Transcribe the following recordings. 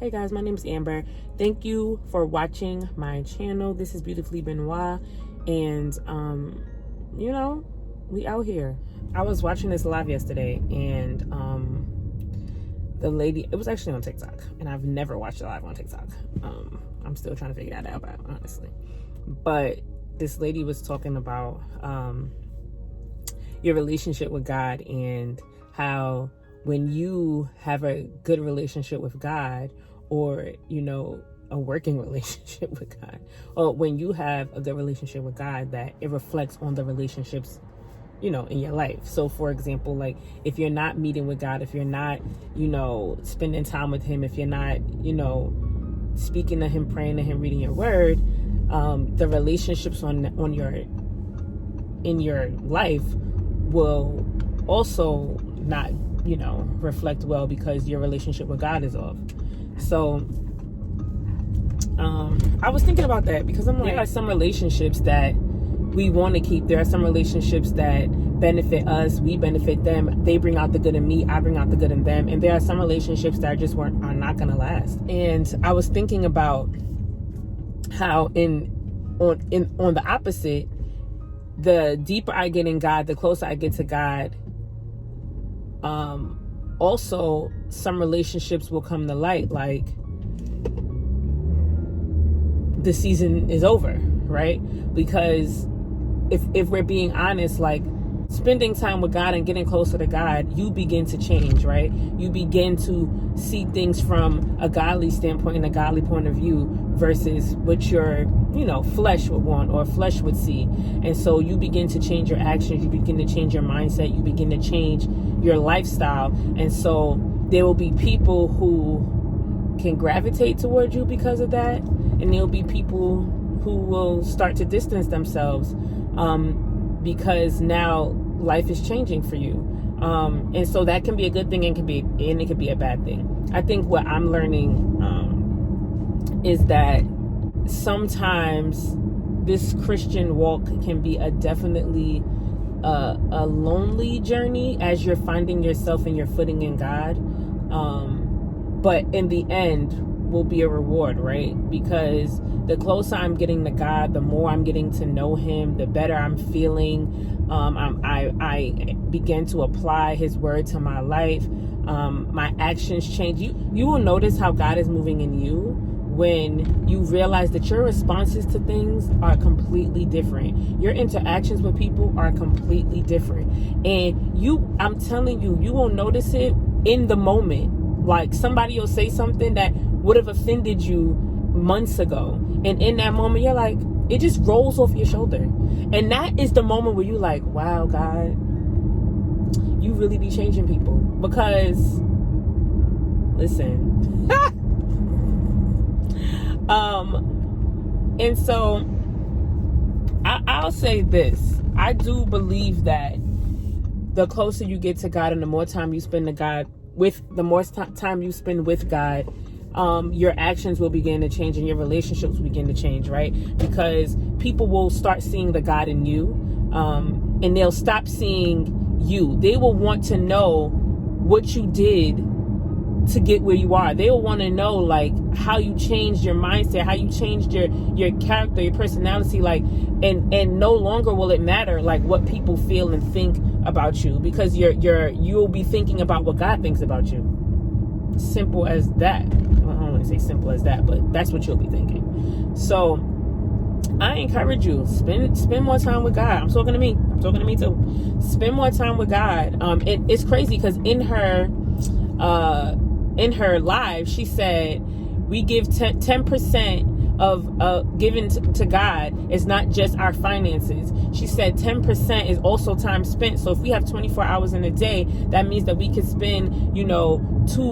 Hey guys, my name is Amber. Thank you for watching my channel. This is Beautifully Benoit, and we out here. I was watching this live yesterday, and the lady, it was actually on TikTok, and I've never watched it live on TikTok. I'm still trying to figure that out, honestly. But this lady was talking about your relationship with God, and how when you have a good relationship with God, or a working relationship with God, or when you have a good relationship with God, that it reflects on the relationships in your life. So for example, like if you're not meeting with God, if you're not spending time with him, if you're not speaking to him, praying to him, reading your word, the relationships in your life will also not reflect well, because your relationship with God is off. So I was thinking about that, because I'm like, there are some relationships that we want to keep. There are some relationships that benefit us, we benefit them. They bring out the good in me, I bring out the good in them. And there are some relationships that are not going to last. And I was thinking about how on the opposite, the deeper I get in God, the closer I get to God, also some relationships will come to light, like the season is over, right? Because if we're being honest, like spending time with God and getting closer to God, you begin to change, right? You begin to see things from a godly standpoint and a godly point of view versus what your flesh would want or flesh would see. And so you begin to change your actions, you begin to change your mindset, you begin to change your lifestyle. And so there will be people who can gravitate toward you because of that, and there'll be people who will start to distance themselves because now life is changing for you. And so that can be a good thing, and it can be a bad thing. I think what I'm learning is that sometimes this Christian walk can be definitely a lonely journey as you're finding yourself and your footing in God. But in the end will be a reward, right? Because the closer I'm getting to God, the more I'm getting to know him, the better I'm feeling. I begin to apply his word to my life. My actions change. You will notice how God is moving in you when you realize that your responses to things are completely different. Your interactions with people are completely different. And I'm telling you, you will notice it in the moment. Like somebody will say something that would have offended you months ago, and in that moment you're like, it just rolls off your shoulder. And that is the moment where you're like, wow, God, you really be changing people. Because listen, and so I'll say this. I do believe that the closer you get to God and the more time you spend time you spend with God, your actions will begin to change, and your relationships will begin to change, right? Because people will start seeing the God in you, and they'll stop seeing you. They will want to know what you did to get where you are. They will want to know like how you changed your mindset, how you changed your character, your personality, like, and no longer will it matter like what people feel and think about you, because you'll be thinking about what God thinks about you. Simple as that. Well, I don't want to say simple as that, but that's what you'll be thinking. So I encourage you, spend more time with God. I'm talking to me too. Spend more time with God. It's crazy because in her live, she said we give 10% of giving to God is not just our finances. She said 10% is also time spent. So if we have 24 hours in a day, that means that we could spend 2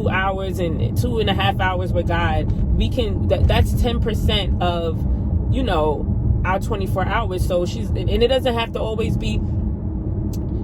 hours and 2.5 hours with God. We can that's 10% of our 24 hours. So and it doesn't have to always be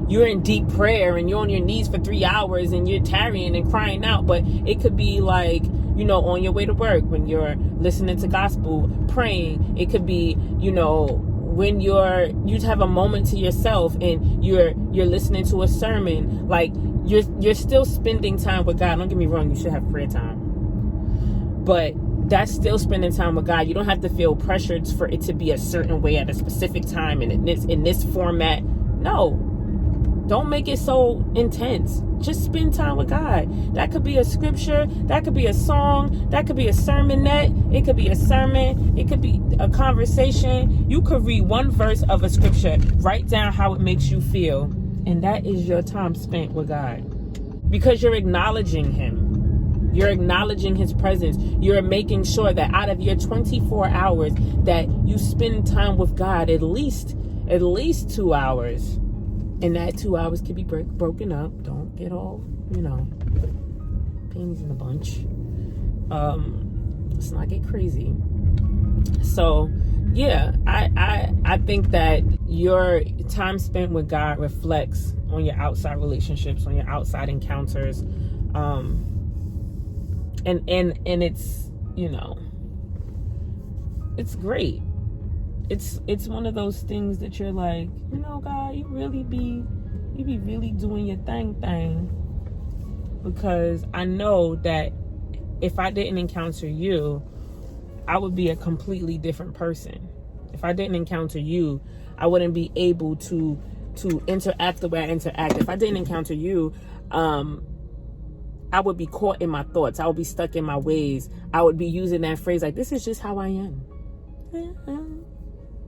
you're in deep prayer and you're on your knees for 3 hours and you're tarrying and crying out, but it could be like on your way to work when you're listening to gospel, praying. It could be when you have a moment to yourself and you're listening to a sermon. Like you're still spending time with God. Don't get me wrong, you should have prayer time, but that's still spending time with God. You don't have to feel pressured for it to be a certain way at a specific time and in this format. No, don't make it so intense. Just spend time with God. That could be a scripture. That could be a song. That could be a sermonette. It could be a sermon. It could be a conversation. You could read one verse of a scripture. Write down how it makes you feel. And that is your time spent with God. Because you're acknowledging Him. You're acknowledging His presence. You're making sure that out of your 24 hours that you spend time with God at least 2 hours. And that 2 hours can be broken up. Don't get all, panties in a bunch. Let's not get crazy. So, yeah, I think that your time spent with God reflects on your outside relationships, on your outside encounters. And it's, it's great. It's one of those things that you're like, God, you be really doing your thing. Because I know that if I didn't encounter you, I would be a completely different person. If I didn't encounter you, I wouldn't be able to interact the way I interact. If I didn't encounter you, I would be caught in my thoughts. I would be stuck in my ways. I would be using that phrase like, this is just how I am.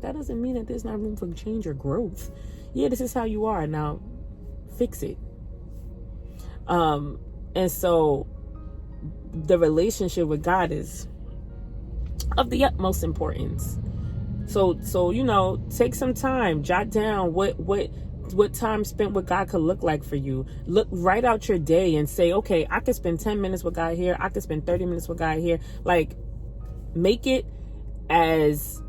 That doesn't mean that there's not room for change or growth. Yeah, this is how you are. Now, fix it. And so the relationship with God is of the utmost importance. So take some time, jot down what time spent with God could look like for you. Write out your day and say, okay, I could spend 10 minutes with God here. I could spend 30 minutes with God here. Like, make it as,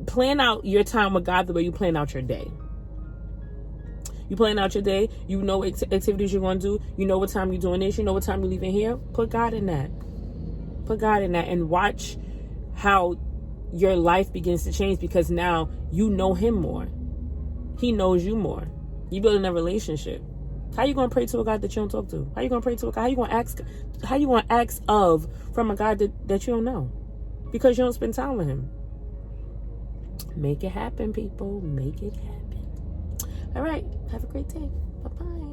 plan out your time with God the way you plan out your day. You plan out your day. You know activities you're going to do. You know what time you're doing this. You know what time you're leaving here. Put God in that. Put God in that and watch how your life begins to change, because now you know Him more. He knows you more. You building a relationship. How you going to pray to a God that you don't talk to? How you going to pray to a God? How you going to ask from a God that you don't know? Because you don't spend time with Him. Make it happen, people. Make it happen. All right. Have a great day. Bye-bye.